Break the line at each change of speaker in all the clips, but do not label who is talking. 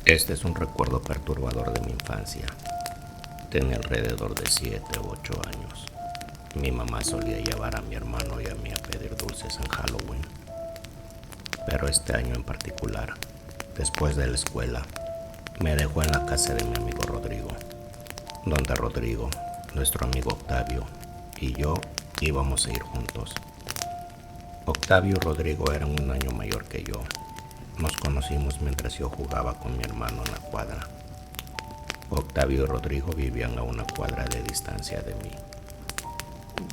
Este es un recuerdo perturbador de mi infancia. Tenía alrededor de 7 u 8 años. Mi mamá solía llevar a mi hermano y a mí a pedir dulces en Halloween. Pero este año en particular, después de la escuela, me dejó en la casa de mi amigo Rodrigo, donde Rodrigo, nuestro amigo Octavio, y yo íbamos a ir juntos. Octavio y Rodrigo eran un año mayor que yo. Nos conocimos mientras yo jugaba con mi hermano en la cuadra. Octavio y Rodrigo vivían a una cuadra de distancia de mí.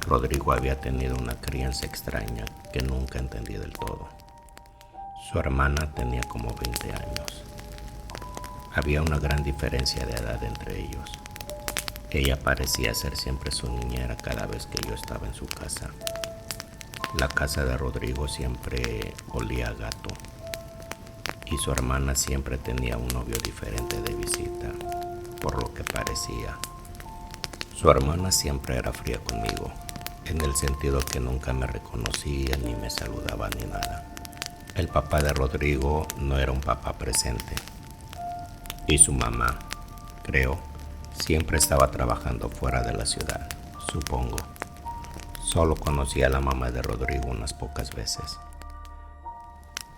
Rodrigo había tenido una crianza extraña que nunca entendí del todo. Su hermana tenía como 20 años. Había una gran diferencia de edad entre ellos. Ella parecía ser siempre su niñera cada vez que yo estaba en su casa. La casa de Rodrigo siempre olía a gato y su hermana siempre tenía un novio diferente de visita, por lo que parecía. Su hermana siempre era fría conmigo, en el sentido que nunca me reconocía ni me saludaba ni nada. El papá de Rodrigo no era un papá presente y su mamá, creo, siempre estaba trabajando fuera de la ciudad, supongo. Solo conocí a la mamá de Rodrigo unas pocas veces.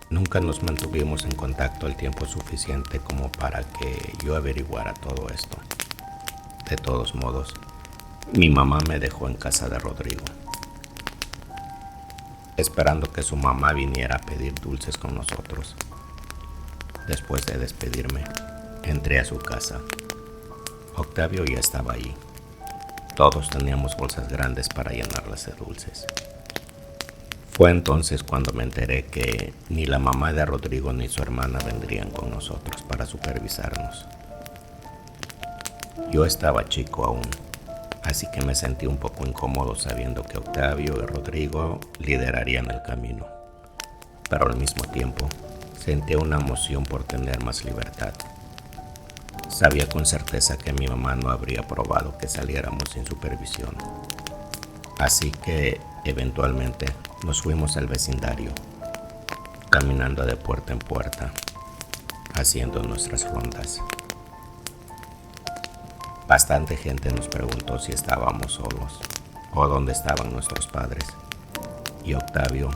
Nunca nos mantuvimos en contacto el tiempo suficiente como para que yo averiguara todo esto. De todos modos, mi mamá me dejó en casa de Rodrigo, esperando que su mamá viniera a pedir dulces con nosotros. Después de despedirme, entré a su casa. Octavio ya estaba allí. Todos teníamos bolsas grandes para llenarlas de dulces. Fue entonces cuando me enteré que ni la mamá de Rodrigo ni su hermana vendrían con nosotros para supervisarnos. Yo estaba chico aún, así que me sentí un poco incómodo sabiendo que Octavio y Rodrigo liderarían el camino. Pero al mismo tiempo, sentí una emoción por tener más libertad. Sabía con certeza que mi mamá no habría aprobado que saliéramos sin supervisión. Así que, eventualmente, nos fuimos al vecindario, caminando de puerta en puerta, haciendo nuestras rondas. Bastante gente nos preguntó si estábamos solos o dónde estaban nuestros padres. Y Octavio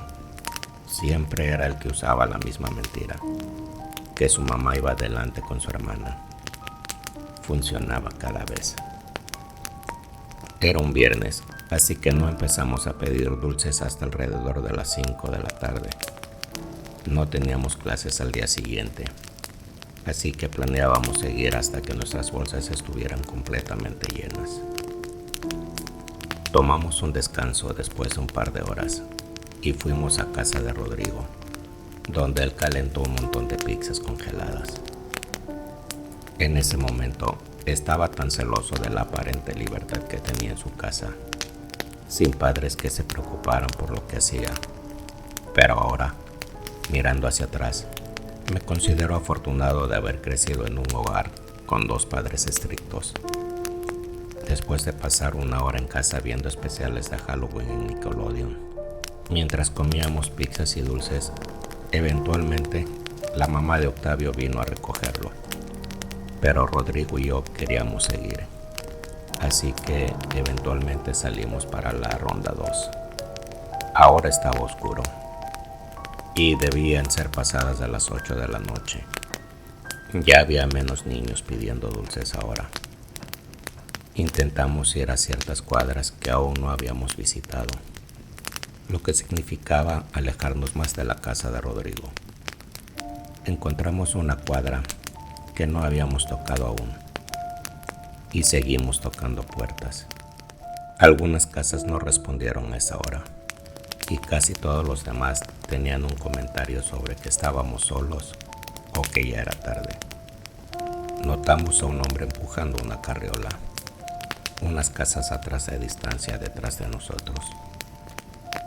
siempre era el que usaba la misma mentira, que su mamá iba adelante con su hermana. Funcionaba cada vez. Era un viernes, así que no empezamos a pedir dulces hasta alrededor de las 5 de la tarde. No teníamos clases al día siguiente, así que planeábamos seguir hasta que nuestras bolsas estuvieran completamente llenas. Tomamos un descanso después de un par de horas y fuimos a casa de Rodrigo, donde él calentó un montón de pizzas congeladas. En ese momento estaba tan celoso de la aparente libertad que tenía en su casa, sin padres que se preocuparan por lo que hacía. Pero ahora, mirando hacia atrás, me considero afortunado de haber crecido en un hogar con dos padres estrictos. Después de pasar una hora en casa viendo especiales de Halloween en Nickelodeon, mientras comíamos pizzas y dulces, eventualmente la mamá de Octavio vino a recogerlo. Pero Rodrigo y yo queríamos seguir, así que eventualmente salimos para la ronda 2. Ahora estaba oscuro y debían ser pasadas de las 8 de la noche. Ya había menos niños pidiendo dulces ahora. Intentamos ir a ciertas cuadras que aún no habíamos visitado, lo que significaba alejarnos más de la casa de Rodrigo. Encontramos una cuadra que no habíamos tocado aún y seguimos tocando puertas. Algunas casas no respondieron a esa hora y casi todos los demás tenían un comentario sobre que estábamos solos o que ya era tarde. Notamos a un hombre empujando una carriola, unas casas atrás de distancia detrás de nosotros.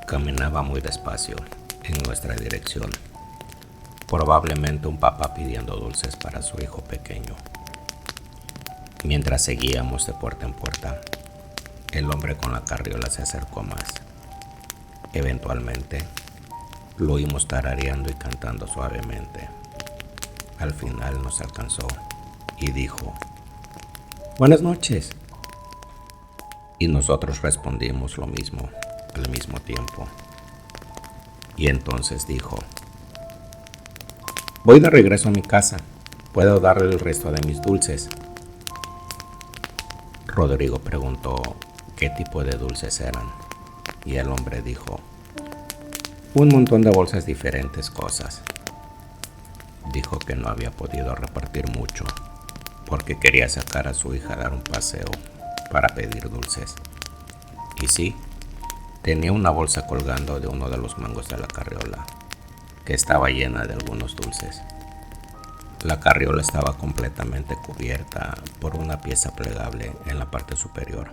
Caminaba muy despacio en nuestra dirección. Probablemente un papá pidiendo dulces para su hijo pequeño. Mientras seguíamos de puerta en puerta, el hombre con la carriola se acercó más. Eventualmente, lo oímos tarareando y cantando suavemente. Al final nos alcanzó y dijo: «Buenas noches». Y nosotros respondimos lo mismo al mismo tiempo. Y entonces dijo: «Voy de regreso a mi casa. ¿Puedo darle el resto de mis dulces?». Rodrigo preguntó qué tipo de dulces eran, y el hombre dijo: «Un montón de bolsas, diferentes cosas». Dijo que no había podido repartir mucho porque quería sacar a su hija a dar un paseo para pedir dulces. Y sí, tenía una bolsa colgando de uno de los mangos de la carriola, que estaba llena de algunos dulces. La carriola estaba completamente cubierta por una pieza plegable en la parte superior,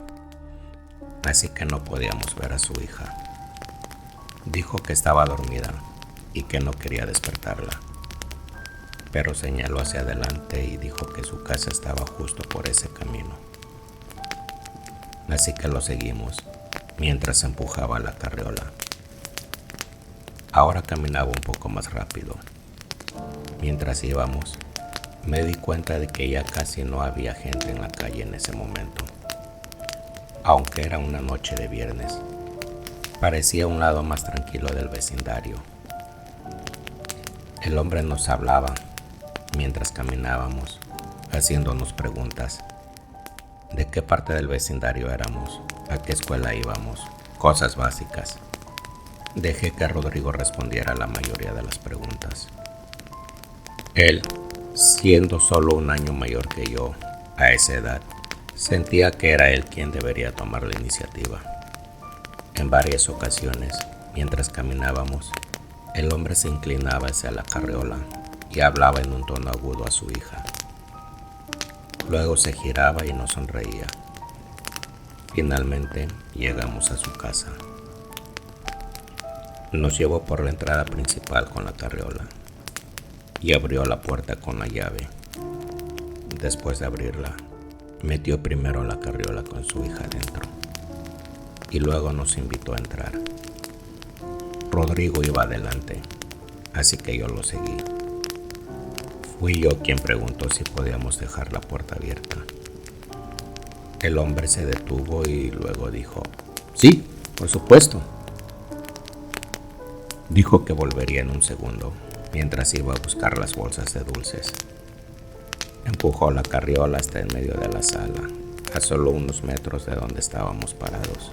así que no podíamos ver a su hija. Dijo que estaba dormida y que no quería despertarla, pero señaló hacia adelante y dijo que su casa estaba justo por ese camino. Así que lo seguimos mientras empujaba la carriola. Ahora caminaba un poco más rápido. Mientras íbamos, me di cuenta de que ya casi no había gente en la calle en ese momento. Aunque era una noche de viernes, parecía un lado más tranquilo del vecindario. El hombre nos hablaba mientras caminábamos, haciéndonos preguntas. ¿De qué parte del vecindario éramos? ¿A qué escuela íbamos? Cosas básicas. Dejé que Rodrigo respondiera la mayoría de las preguntas. Él, siendo solo un año mayor que yo, a esa edad, sentía que era él quien debería tomar la iniciativa. En varias ocasiones, mientras caminábamos, el hombre se inclinaba hacia la carriola y hablaba en un tono agudo a su hija. Luego se giraba y nos sonreía. Finalmente llegamos a su casa. Nos llevó por la entrada principal con la carriola y abrió la puerta con la llave. Después de abrirla, metió primero la carriola con su hija dentro y luego nos invitó a entrar. Rodrigo iba adelante, así que yo lo seguí. Fui yo quien preguntó si podíamos dejar la puerta abierta. El hombre se detuvo y luego dijo: «Sí, por supuesto». Dijo que volvería en un segundo, mientras iba a buscar las bolsas de dulces. Empujó la carriola hasta en medio de la sala, a solo unos metros de donde estábamos parados.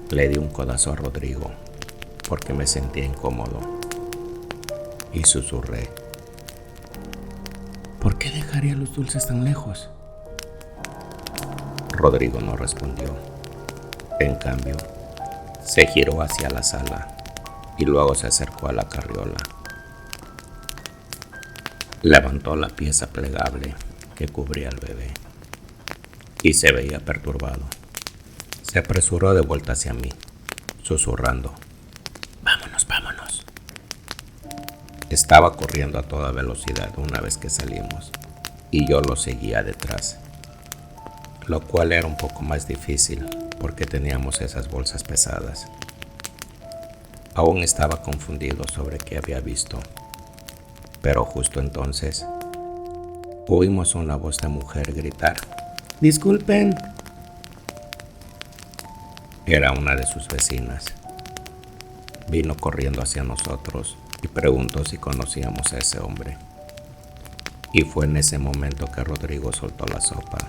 Le di un codazo a Rodrigo, porque me sentía incómodo, y susurré: «¿Por qué dejaría los dulces tan lejos?». Rodrigo no respondió. En cambio, se giró hacia la sala y luego se acercó a la carriola. Levantó la pieza plegable que cubría al bebé y se veía perturbado. Se apresuró de vuelta hacia mí, susurrando: «Vámonos, vámonos». Estaba corriendo a toda velocidad una vez que salimos y yo lo seguía detrás, lo cual era un poco más difícil porque teníamos esas bolsas pesadas. Aún estaba confundido sobre qué había visto, pero justo entonces oímos una voz de mujer gritar: «¡Disculpen!». Era una de sus vecinas. Vino corriendo hacia nosotros y preguntó si conocíamos a ese hombre. Y fue en ese momento que Rodrigo soltó la sopa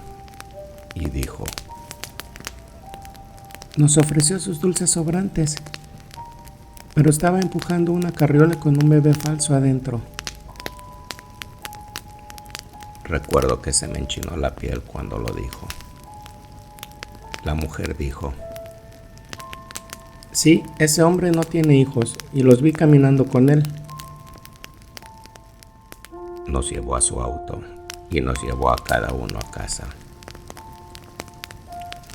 y dijo: «Nos ofreció sus dulces sobrantes, pero estaba empujando una carriola con un bebé falso adentro». Recuerdo que se me enchinó la piel cuando lo dijo. La mujer dijo: «Sí, ese hombre no tiene hijos y los vi caminando con él». Nos llevó a su auto y nos llevó a cada uno a casa.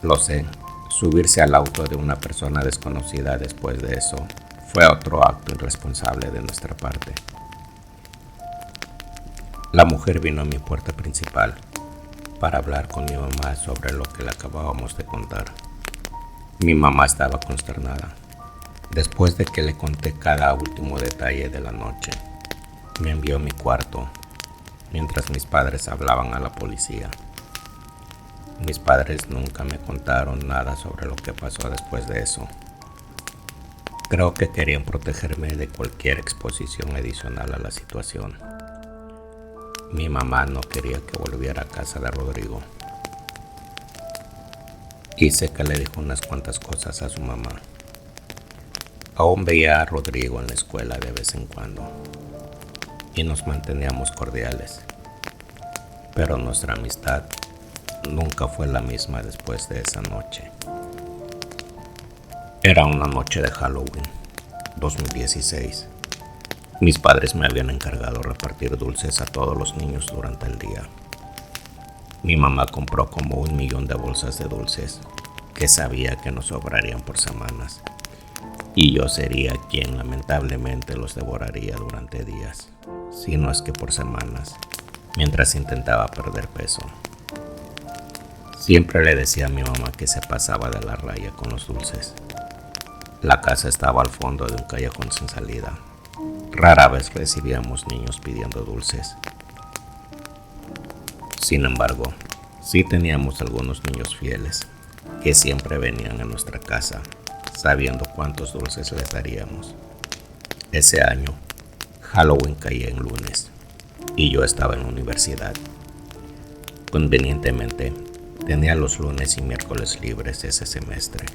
Lo sé, subirse al auto de una persona desconocida después de eso fue otro acto irresponsable de nuestra parte. La mujer vino a mi puerta principal para hablar con mi mamá sobre lo que le acabábamos de contar. Mi mamá estaba consternada después de que le conté cada último detalle de la noche. Me envió a mi cuarto mientras mis padres hablaban a la policía. Mis padres nunca me contaron nada sobre lo que pasó después de eso. Creo que querían protegerme de cualquier exposición adicional a la situación. Mi mamá no quería que volviera a casa de Rodrigo. Y sé que le dijo unas cuantas cosas a su mamá. Aún veía a Rodrigo en la escuela de vez en cuando y nos manteníamos cordiales, pero nuestra amistad nunca fue la misma después de esa noche. Era una noche de Halloween, 2016. Mis padres me habían encargado repartir dulces a todos los niños durante el día. Mi mamá compró como 1 millón de bolsas de dulces que sabía que nos sobrarían por semanas, y yo sería quien lamentablemente los devoraría durante días, si no es que por semanas, mientras intentaba perder peso. Siempre le decía a mi mamá que se pasaba de la raya con los dulces. La casa estaba al fondo de un callejón sin salida. Rara vez recibíamos niños pidiendo dulces. Sin embargo, sí teníamos algunos niños fieles que siempre venían a nuestra casa sabiendo cuántos dulces les daríamos. Ese año, Halloween caía en lunes y yo estaba en la universidad. Convenientemente, tenía los lunes y miércoles libres ese semestre.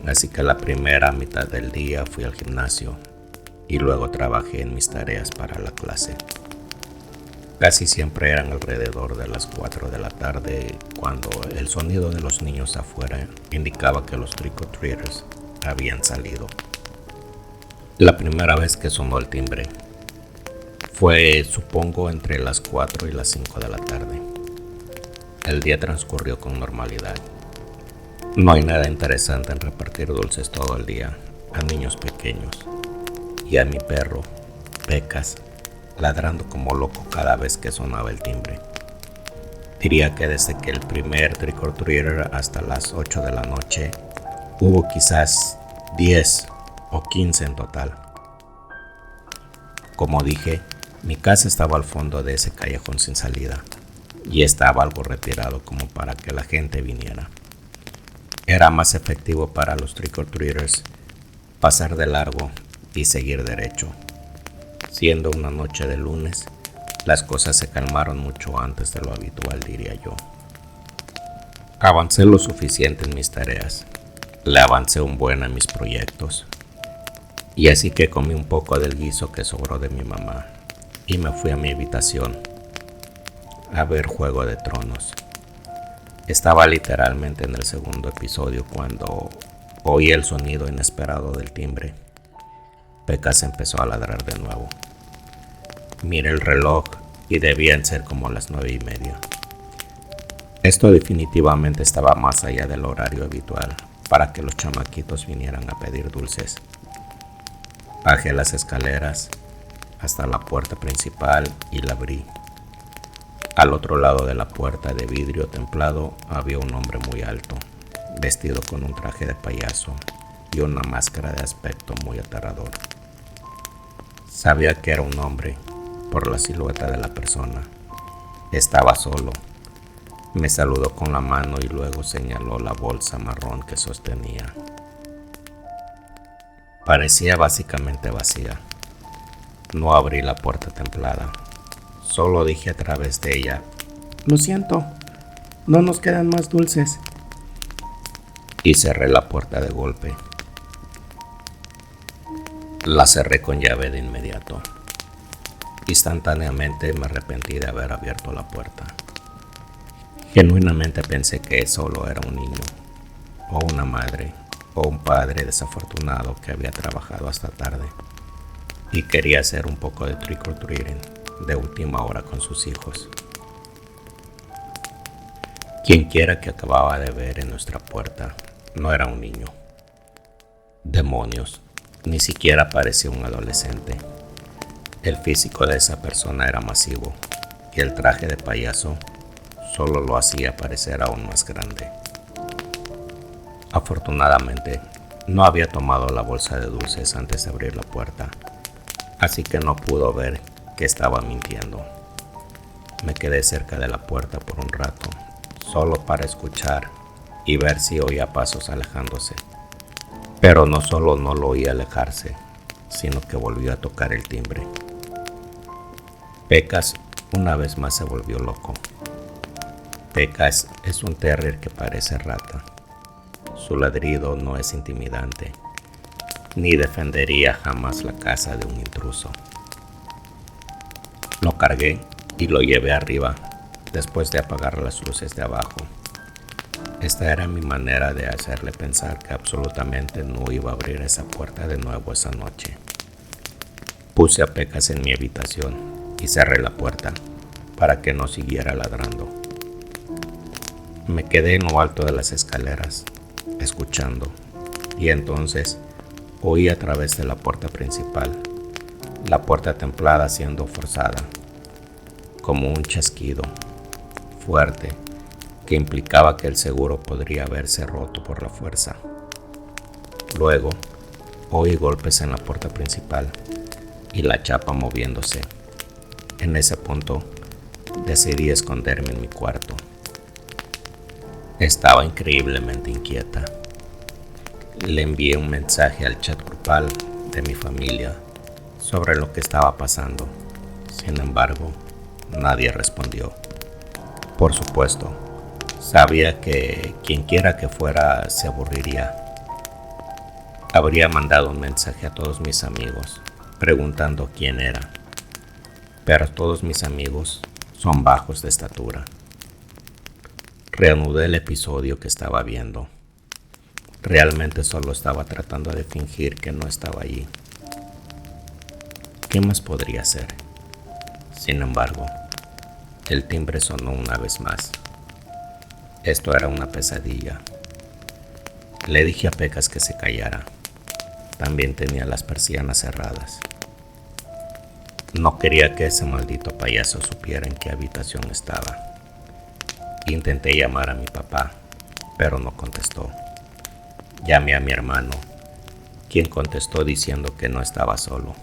Así que la primera mitad del día fui al gimnasio y luego trabajé en mis tareas para la clase. Casi siempre eran alrededor de las 4 de la tarde cuando el sonido de los niños afuera indicaba que los trick-or-treaters habían salido. La primera vez que sonó el timbre fue, supongo, entre las 4 y las 5 de la tarde. El día transcurrió con normalidad. No hay nada interesante en repartir dulces todo el día a niños pequeños y a mi perro, Pecas, ladrando como loco cada vez que sonaba el timbre. Diría que desde que el primer trick-or-treater hasta las 8 de la noche hubo quizás 10 o 15 en total. Como dije, mi casa estaba al fondo de ese callejón sin salida y estaba algo retirado como para que la gente viniera. Era más efectivo para los trick-or-treaters pasar de largo y seguir derecho. Siendo una noche de lunes, las cosas se calmaron mucho antes de lo habitual, diría yo. Avancé lo suficiente en mis tareas, le avancé un buen a mis proyectos, y así que comí un poco del guiso que sobró de mi mamá y me fui a mi habitación a ver Juego de Tronos. Estaba literalmente en el segundo episodio cuando oí el sonido inesperado del timbre. Pecas empezó a ladrar de nuevo. Miré el reloj y debían ser como las 9:30. Esto definitivamente estaba más allá del horario habitual para que los chamaquitos vinieran a pedir dulces. Bajé las escaleras hasta la puerta principal y la abrí. Al otro lado de la puerta de vidrio templado había un hombre muy alto, vestido con un traje de payaso y una máscara de aspecto muy aterrador. Sabía que era un hombre por la silueta de la persona. Estaba solo. Me saludó con la mano y luego señaló la bolsa marrón que sostenía. Parecía básicamente vacía. No abrí la puerta templada. Solo dije a través de ella: "Lo siento, no nos quedan más dulces". Y cerré la puerta de golpe. La cerré con llave de inmediato. Instantáneamente me arrepentí de haber abierto la puerta. Genuinamente pensé que solo era un niño, o una madre, o un padre desafortunado que había trabajado hasta tarde y quería hacer un poco de trick-or-treating de última hora con sus hijos. Quienquiera que acababa de ver en nuestra puerta no era un niño. Demonios, ni siquiera parecía un adolescente. El físico de esa persona era masivo y el traje de payaso solo lo hacía parecer aún más grande. Afortunadamente, no había tomado la bolsa de dulces antes de abrir la puerta, así que no pudo ver que estaba mintiendo. Me quedé cerca de la puerta por un rato, solo para escuchar y ver si oía pasos alejándose. Pero no solo no lo oí alejarse, sino que volvió a tocar el timbre. Pecas una vez más se volvió loco. Pecas es un terrier que parece rata. Su ladrido no es intimidante, ni defendería jamás la casa de un intruso. Lo cargué y lo llevé arriba después de apagar las luces de abajo. Esta era mi manera de hacerle pensar que absolutamente no iba a abrir esa puerta de nuevo esa noche. Puse a Pecas en mi habitación y cerré la puerta para que no siguiera ladrando. Me quedé en lo alto de las escaleras, escuchando, y entonces oí a través de la puerta principal, la puerta templada siendo forzada, como un chasquido fuerte que implicaba que el seguro podría haberse roto por la fuerza. Luego oí golpes en la puerta principal y la chapa moviéndose. En ese punto decidí esconderme en mi cuarto. Estaba increíblemente inquieta. Le envié un mensaje al chat grupal de mi familia sobre lo que estaba pasando. Sin embargo, nadie respondió. Por supuesto, sabía que quienquiera que fuera se aburriría. Habría mandado un mensaje a todos mis amigos preguntando quién era, pero todos mis amigos son bajos de estatura. Reanudé el episodio que estaba viendo. Realmente solo estaba tratando de fingir que no estaba allí. ¿Qué más podría hacer? Sin embargo, el timbre sonó una vez más. Esto era una pesadilla. Le dije a Pecas que se callara. También tenía las persianas cerradas. No quería que ese maldito payaso supiera en qué habitación estaba. Intenté llamar a mi papá, pero no contestó. Llamé a mi hermano, quien contestó diciendo que no estaba solo,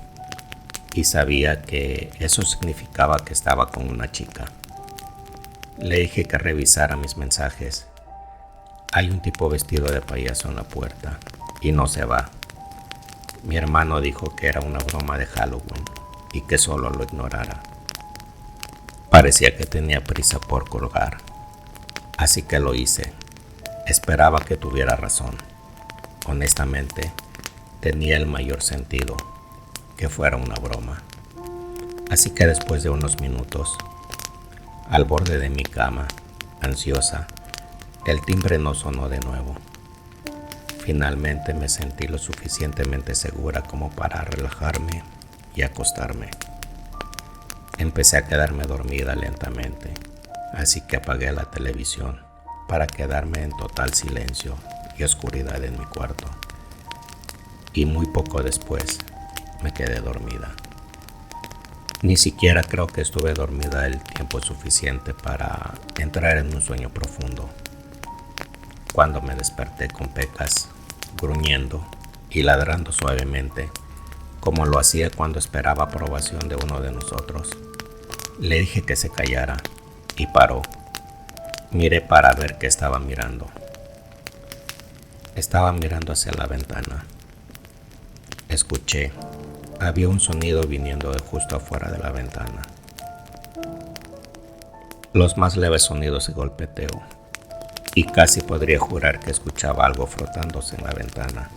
y sabía que eso significaba que estaba con una chica. Le dije que revisara mis mensajes. Hay un tipo vestido de payaso en la puerta, y no se va. Mi hermano dijo que era una broma de Halloween, y que solo lo ignorara. Parecía que tenía prisa por colgar. Así que lo hice. Esperaba que tuviera razón. Honestamente, tenía el mayor sentido que fuera una broma. Así que después de unos minutos, al borde de mi cama, ansiosa, el timbre no sonó de nuevo. Finalmente me sentí lo suficientemente segura como para relajarme y acostarme. Empecé a quedarme dormida lentamente. Así que apagué la televisión para quedarme en total silencio y oscuridad en mi cuarto. Y muy poco después me quedé dormida. Ni siquiera creo que estuve dormida el tiempo suficiente para entrar en un sueño profundo. Cuando me desperté con Pecas, gruñendo y ladrando suavemente, como lo hacía cuando esperaba aprobación de uno de nosotros, le dije que se callara. Y paró. Miré para ver qué estaba mirando. Estaba mirando hacia la ventana. Escuché. Había un sonido viniendo de justo afuera de la ventana. Los más leves sonidos de golpeteo. Y casi podría jurar que escuchaba algo frotándose en la ventana.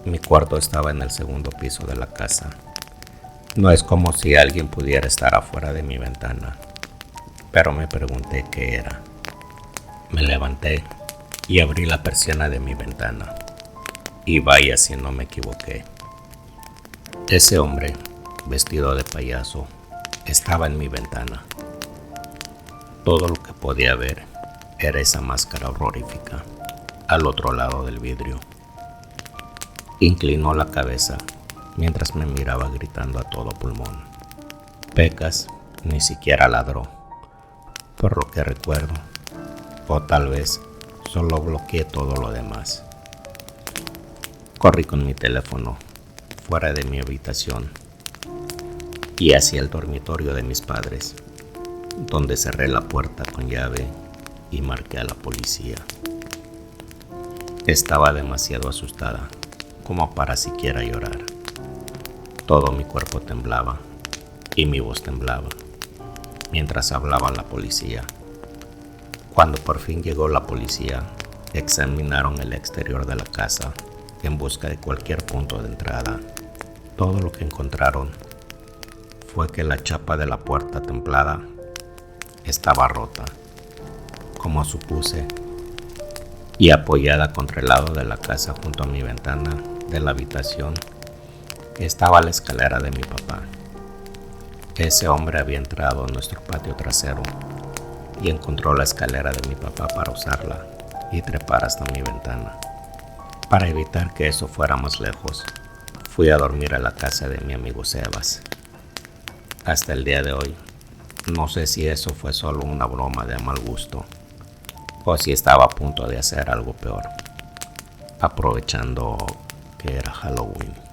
Mi cuarto estaba en el segundo piso de la casa. No es como si alguien pudiera estar afuera de mi ventana. Pero me pregunté qué era. Me levanté y abrí la persiana de mi ventana. Y vaya si no me equivoqué. Ese hombre, vestido de payaso, estaba en mi ventana. Todo lo que podía ver era esa máscara horrorífica al otro lado del vidrio. Inclinó la cabeza mientras me miraba gritando a todo pulmón. Pecas ni siquiera ladró, por lo que recuerdo, o tal vez solo bloqueé todo lo demás. Corrí con mi teléfono fuera de mi habitación y hacia el dormitorio de mis padres, donde cerré la puerta con llave y marqué a la policía. Estaba demasiado asustada como para siquiera llorar. Todo mi cuerpo temblaba y mi voz temblaba mientras hablaba a la policía. Cuando por fin llegó la policía, examinaron el exterior de la casa en busca de cualquier punto de entrada. Todo lo que encontraron fue que la chapa de la puerta templada estaba rota, como supuse, y apoyada contra el lado de la casa junto a mi ventana de la habitación estaba la escalera de mi papá. Ese hombre había entrado en nuestro patio trasero y encontró la escalera de mi papá para usarla y trepar hasta mi ventana. Para evitar que eso fuera más lejos, fui a dormir a la casa de mi amigo Sebas. Hasta el día de hoy, no sé si eso fue solo una broma de mal gusto o si estaba a punto de hacer algo peor, aprovechando que era Halloween.